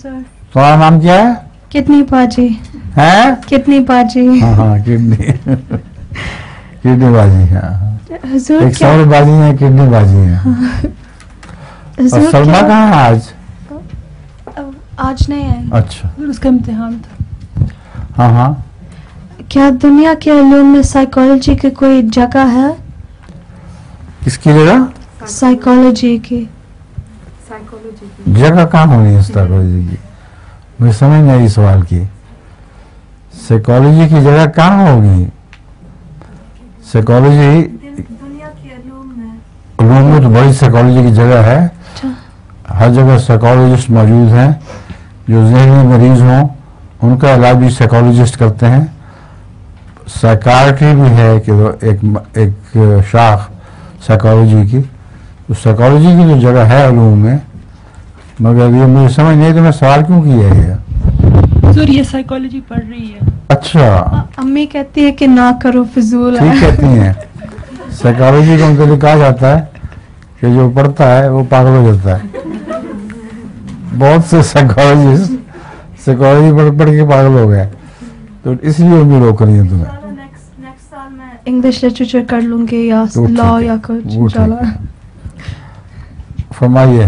Sir. तुम्हारा नाम क्या है? किडनी बाजी हैं? किडनी बाजी। हाँ किडनी किडनी बाजी। हाँ हुजूर एक क्या सौर बाजी है, किडनी बाजी है। और हुजूर सलमा क्या कहाँ है आज? आज नहीं है। अच्छा उसका इम्तिहान था। हाँ हाँ। क्या दुनिया के इल्म में साइकोलॉजी की कोई जगह है? किसकी जगह? साइकोलॉजी की जगह कहाँ होनी है साइकोलॉजी की? मुझे समझ नहीं आई सवाल की। साइकोलॉजी की जगह कहाँ होगी? साइकोलॉजी दुनिया के इल्म में तो बड़ी साइकोलॉजी की जगह है। हर जगह साइकोलॉजिस्ट मौजूद हैं जो ज़हनी मरीज हों उनका इलाज भी साइकोलॉजिस्ट करते हैं। साइकार्ट्री भी है कि एक शाख साइकोलॉजी की। तो साइकोलॉजी की जो जगह है इल्म में, मगर ये मुझे समझ नहीं तो मैं सवाल क्यों किया है? सर ये साइकोलॉजी पढ़ रही है। अच्छा अम्मी कहती है कि ना करो, फिजूल है। ठीक कहती हैं। साइकोलॉजी को उनके लिए कहा जाता है कि जो पढ़ता है वो पागल हो जाता है। बहुत से साइकोलॉजिस्ट साइकोलॉजी पढ़ के पागल हो गए, तो इसलिए उनकी रोक रही है तुम्हें। नेक्स्ट साल मैं इंग्लिश लिटरेचर कर लूंगी या तो ठीक लॉ है, या कुछ वो ठीक इंशाल्लाह। है। फरमाइए।